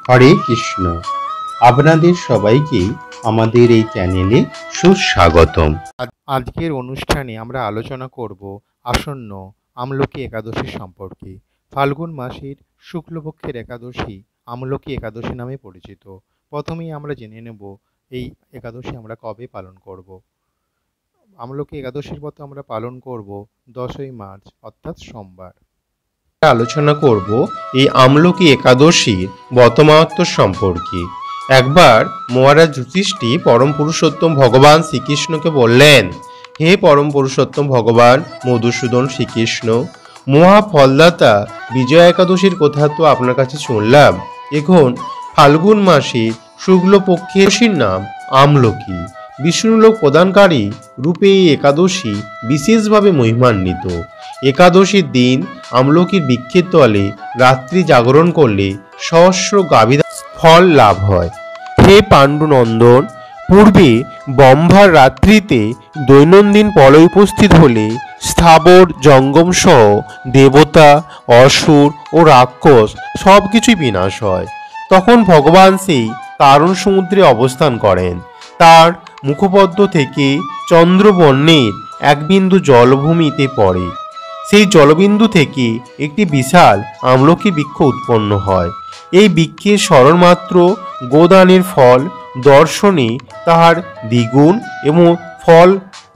হরে কৃষ্ণ। আপনাদের সবাইকে আমাদের এই চ্যানেলে সুস্বাগতম। আজকের অনুষ্ঠানে আমরা আলোচনা করব আসন্ন আমলকি একাদশী সম্পর্কে। ফাল্গুন মাসের শুক্লপক্ষের একাদশী আমলকি একাদশী নামে পরিচিত। প্রথমেই আমরা জেনে নেব এই একাদশী আমরা কবে পালন করব। আমলকি একাদশীর মতো আমরা পালন করব 10ই মার্চ অর্থাৎ সোমবার। আলোচনা করব এই আমলকি একাদশীর বর্তমানত্ব সম্পর্কে। একবার মহারাজ যুধিষ্ঠি পরম পুরুষোত্তম ভগবান শ্রীকৃষ্ণকে বললেন, হে পরম পুরুষোত্তম ভগবান মধুসূদন শ্রীকৃষ্ণ, মহা ফলদাতা বিজয়া একাদশীর কথা তো আপনার কাছে শুনলাম। এখন ফাল্গুন মাসে শুক্লপক্ষের নাম আমলকি। বিষ্ণুলোক প্রদানকারী রূপে এই একাদশী বিশেষভাবে মহিমান্বিত। একাদশীর দিন আমলকির বৃক্ষের তলে রাত্রি জাগরণ করলে সহস্র গাভী ফল লাভ হয়। হে পাণ্ডুনন্দন, পূর্বে ব্রহ্মার রাত্রিতে দৈনন্দিন পলয় উপস্থিত হলে স্থাবর জঙ্গম সহ দেবতা, অসুর ও রাক্ষস সব কিছুই বিনাশ হয়। তখন ভগবান সেই কারণ সমুদ্রে অবস্থান করেন। তার মুখপদ্ম থেকে চন্দ্রবর্ণের এক বিন্দু জলভূমিতে পড়ে। সেই জলবিন্দু থেকে একটি বিশাল আমলকি বৃক্ষ উৎপন্ন হয়। এই বৃক্ষের স্মরণমাত্র গোদানের ফল দর্শনে তাহার দ্বিগুণ এবং ফল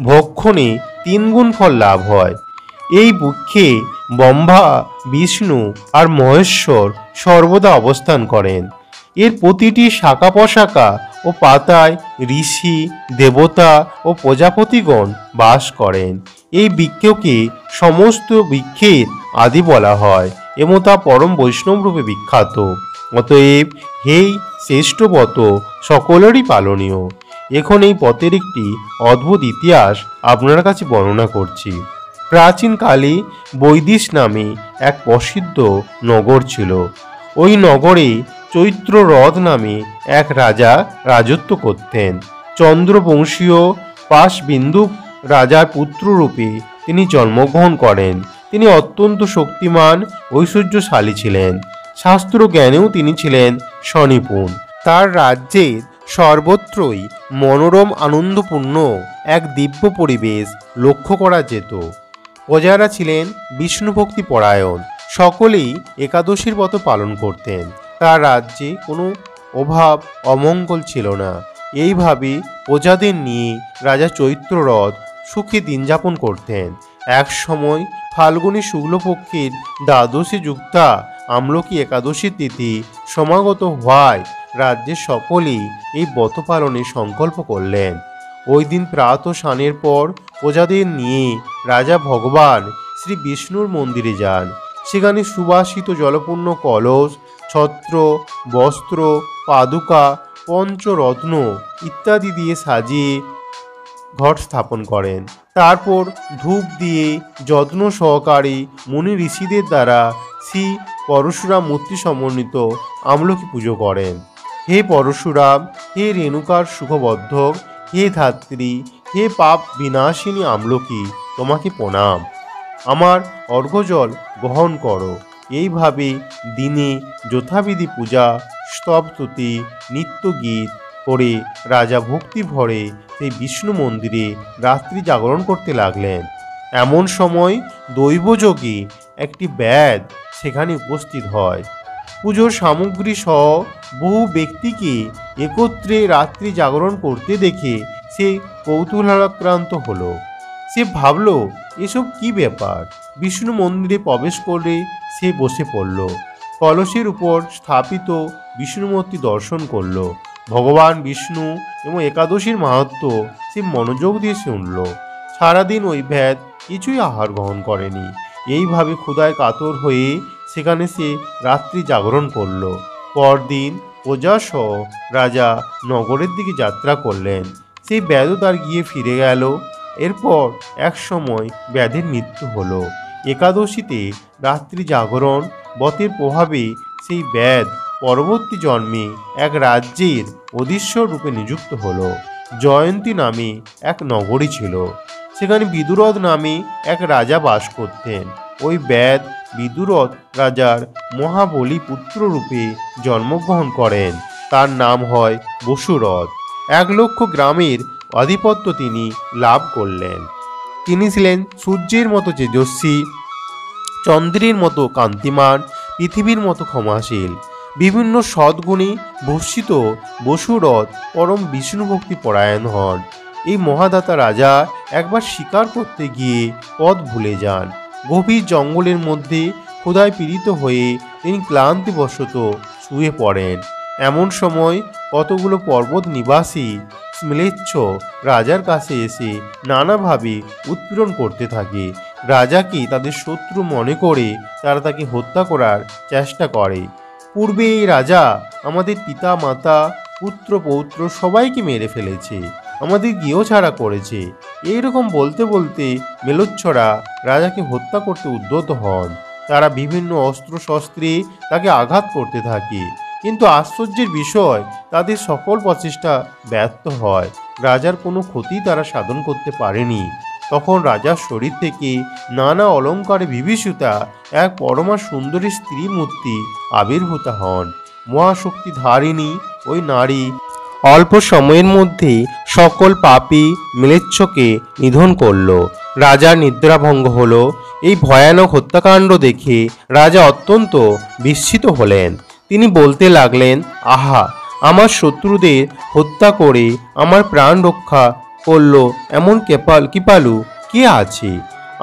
ভক্ষণে 3 গুণ ফল লাভ হয়। এই বৃক্ষে ব্রহ্মা, বিষ্ণু আর মহেশ্বর সর্বদা অবস্থান করেন। এর প্রতিটি শাখা প্রশাখা ও পাতায় ঋষি, দেবতা ও প্রজাপতিগণ বাস করেন। এই বৃক্ষকে সমস্ত বৃক্ষের আদি বলা হয় এবং তা পরম বৈষ্ণব রূপে বিখ্যাত। অতএব হেই শ্রেষ্ঠ পথ সকলেরই পালনীয়। এখন এই পথের একটি অদ্ভুত ইতিহাস আপনার কাছে বর্ণনা করছি। প্রাচীনকালে বৈদিশ নামে এক প্রসিদ্ধ নগর ছিল। ওই নগরে চৈত্ররথ নামে এক রাজা রাজত্ব করতেন। চন্দ্রবংশীয় পাশবিন্দু রাজার পুত্ররূপে তিনি জন্মগ্রহণ করেন। তিনি অত্যন্ত শক্তিমান, ঐশ্বর্যশালী ছিলেন। শাস্ত্র জ্ঞানেও তিনি ছিলেন স্বনিপুণ। তার রাজ্যের সর্বত্রই মনোরম আনন্দপূর্ণ এক দিব্য পরিবেশ লক্ষ্য করা যেত। প্রজারা ছিলেন বিষ্ণুভক্তি পরায়ণ, সকলেই একাদশীর ব্রত পালন করতেন। তার রাজ্যে কোনো অভাব অমঙ্গল ছিল না। এইভাবে প্রজাদের নিয়ে রাজা চৈত্ররথ সুখে দিন যাপন করতেন। এক সময় ফাল্গুনী শুক্লপক্ষের দ্বাদশী যুক্তা আমলকি একাদশী তিথি সমাগত হওয়ায় রাজ্যের সকলেই এই ব্রত পালনের সংকল্প করলেন। ওই দিন প্রাতঃ স্নানের পর প্রজাদের নিয়ে রাজা ভগবান শ্রী বিষ্ণুর মন্দিরে যান। সেখানে সুবাসিত জলপূর্ণ কলস, ছত্র, বস্ত্র, পাদুকা, পঞ্চরত্ন ইত্যাদি দিয়ে সাজিয়ে ঘট স্থাপন করেন। তারপর ধূপ দিয়ে যত্ন সহকারে মুনি ঋষিদের দ্বারা শ্রী পরশুরাম মূর্তি সমন্বিত আমলকি পুজো করেন। হে পরশুরাম, হে রেণুকার সুখবর্ধক, হে ধাত্রী, হে পাপ বিনাশিনী আমলকি, তোমাকে প্রণাম। আমার অর্ঘ্যজল গ্রহণ করো। এইভাবে দিনে যথাবিধি পূজা, স্তবস্তুতি, নিত্যগীত করে রাজা ভক্তি ভরে সেই বিষ্ণু মন্দিরে রাত্রি জাগরণ করতে লাগলেন। এমন সময় দৈবযোগে একটি ব্যাধ সেখানে উপস্থিত হয়। পুজোর সামগ্রী সহ বহু ব্যক্তিকে একত্রে রাত্রি জাগরণ করতে দেখে সে কৌতূহলাক্রান্ত হলো। সে ভাবল, এসব কি ব্যাপার। বিষ্ণু মন্দিরে প্রবেশ করে সে বসে পড়ল। কলসের উপর স্থাপিত বিষ্ণুমূর্তি দর্শন করল। ভগবান বিষ্ণু এবং একাদশীর মাহাত্ম্য সে মনোযোগ দিয়ে শুনল। সারাদিন ওই ভেদ কিছুই আহার গ্রহণ করেনি। এইভাবে ক্ষুধায় কাতর হয়ে সেখানে সে রাত্রি জাগরণ করল। পরদিন প্রজাসহ রাজা নগরের দিকে যাত্রা করলেন। সেই ব্যাধ তার গিয়ে ফিরে গেল। এরপর এক সময় ব্যাধের মৃত্যু হলো। একাদশীতে রাত্রি জাগরণ ব্রতের প্রভাবে সেই ব্যাধ পরবর্তী জন্মে এক রাজ্যের অধীশ্বর রূপে নিযুক্ত হলো। জয়ন্তী নামে এক নগরী ছিল। সেখানে বিদুরথ নামে এক রাজা বাস করতেন। ওই ব্যাধ বিদুরথ রাজার মহাবলী পুত্র রূপে জন্মগ্রহণ করেন। তার নাম হয় বসুরথ। 1,00,000 গ্রামের আধিপত্য তিনি লাভ করলেন। তিনি ছিলেন সূর্যের মতো তেজস্বী, চন্দ্রের মতো কান্তিমান, পৃথিবীর মতো ক্ষমাশীল। বিভিন্ন সদ্গুণে ভূষিত বসুরথ পরম বিষ্ণুভক্তি পরায়ণ হন। এই মহাদাতা রাজা একবার শিকার করতে গিয়ে পথ ভুলে যান। গভীর জঙ্গলের মধ্যে ক্ষুধায় পীড়িত হয়ে তিনি ক্লান্তিবশত শুয়ে পড়েন। এমন সময় কতগুলো পর্বত নিবাসী ম্লেচ্ছ রাজার কাছে এসে নানাভাবে উৎপীড়ন করতে থাকে। রাজাকে তাদের শত্রু মনে করে তারা তাকে হত্যা করার চেষ্টা করে। পূর্বে এই রাজা আমাদের পিতা মাতা পুত্র পৌত্র সবাইকে মেরে ফেলেছে, আমাদের গৃহ ছাড়া করেছে। এইরকম বলতে বলতে মেলোচ্ছরা রাজাকে হত্যা করতে উদ্যত হন। তারা বিভিন্ন অস্ত্র শস্ত্রে তাকে আঘাত করতে থাকে, কিন্তু আশ্চর্যের বিষয় তাদের সকল প্রচেষ্টা ব্যর্থ হয়। রাজার কোনো ক্ষতি তারা সাধন করতে পারেনি। তখন রাজার শরীর থেকে নানা অলঙ্কারে বিভূষিতা এক পরমা সুন্দরী স্ত্রী মূর্তি আবির্ভূত হন। মহাশক্তি ধারিণী ওই নারী অল্প সময়ের মধ্যে সকল পাপী ম্লেচ্ছকে নিধন করল। রাজার নিদ্রাভঙ্গ হল। এই ভয়ানক হত্যাকাণ্ড দেখে রাজা অত্যন্ত বিস্মিত হলেন। তিনি বলতে লাগলেন, আহা, আমার শত্রুদের হত্যা করে আমার প্রাণ রক্ষা করল এমন কৃপালু কে আছে?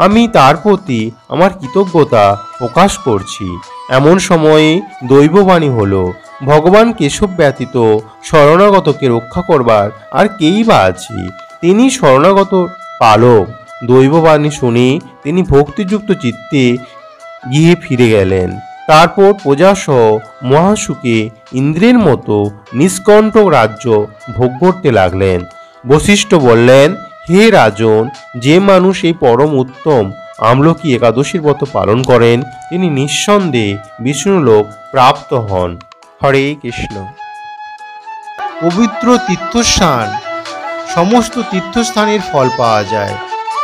আমি তার প্রতি আমার কৃতজ্ঞতা প্রকাশ করছি। এমন সময়ে দৈববাণী হলো, ভগবান কেশব ব্যতীত শরণাগতকে রক্ষা করবার আর কেই বা আছে? তিনি শরণাগত পালক। দৈববাণী শুনে তিনি ভক্তিযুক্ত চিত্তে গৃহে ফিরে গেলেন। তারপর প্রজাসহ মহাসুখে ইন্দ্রের মতো নিষ্কণ্ঠ রাজ্য ভোগ করতে লাগলেন। বশিষ্ঠ বললেন, হে রাজন, যে মানুষ এই পরম উত্তম আমলকি একাদশীর ব্রত পালন করেন তিনি নিঃসন্দেহে বিষ্ণুলোক প্রাপ্ত হন। হরে কৃষ্ণ। পবিত্র তীর্থস্থান, সমস্ত তীর্থস্থানের ফল পাওয়া যায়।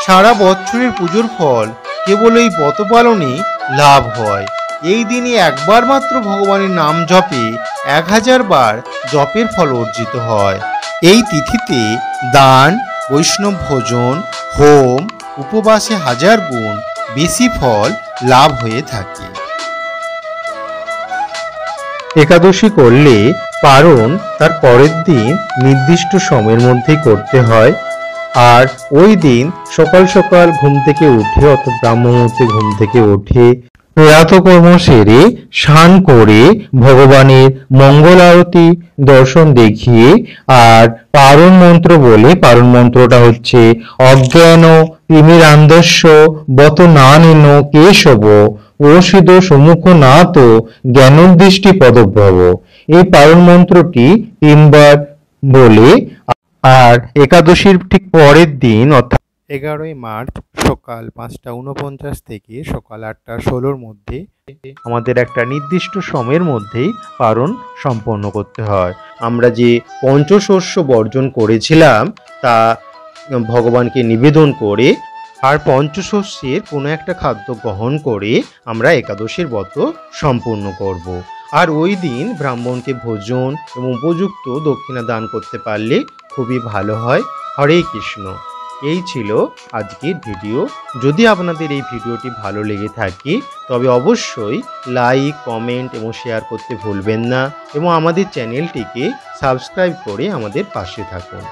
সারা বছরের পুজোর ফল কেবল এই ব্রত পালনে লাভ হয়। এই দিনে একবার মাত্র ভগবানের নাম জপে 1000 বার জপের ফল অর্জিত হয়। এই তিথিতে দান, বৈষ্ণব ভোজন, হোম, উপবাসে 1000 গুণ বেশি ফল লাভ হয়ে থাকে। একাদশী করলে পারণ তার পরের দিন নির্দিষ্ট সময়ের মধ্যেই করতে হয়। আর ওই দিন সকাল সকাল ঘুম থেকে উঠে, অর্থাৎ ব্রাহ্ম মুহূর্তে ঘুম থেকে উঠে প্রাতকর্ম সেরে স্নান করে ভগবানের মঙ্গল আরতি দর্শন দেখিয়ে আর পারণ মন্ত্র বলে, পারণ মন্ত্রটা হচ্ছে অজ্ঞান তিমিরান্ধস্য বত নানেন কেশব ওষিদ সম্মুখ নাত জ্ঞানোদ্দৃষ্টি পদভ্রব। এই পারণ মন্ত্রটি 3 বার বলে আর একাদশীর ঠিক পরের দিন অর্থাৎ 11ই মার্চ সকাল 5:49 থেকে সকাল 8:16 মধ্যে আমাদের একটা নির্দিষ্ট সময়ের মধ্যেই পারণ সম্পন্ন করতে হয়। আমরা যে পঞ্চশস্য বর্জন করেছিলাম তা ভগবানকে নিবেদন করে আর পঞ্চশস্যের কোনো একটা খাদ্য গ্রহণ করে আমরা একাদশীর ব্রত সম্পূর্ণ করব। আর ওই দিন ব্রাহ্মণকে ভোজন এবং উপযুক্ত দক্ষিণা দান করতে পারলে খুবই ভালো হয়। হরে কৃষ্ণ। এই ছিল আজকের ভিডিও। যদি আপনাদের এই ভিডিওটি ভালো লেগে থাকে তবে অবশ্যই লাইক, কমেন্ট এবং শেয়ার করতে ভুলবেন না এবং আমাদের চ্যানেলটিকে সাবস্ক্রাইব করে আমাদের পাশে থাকুন।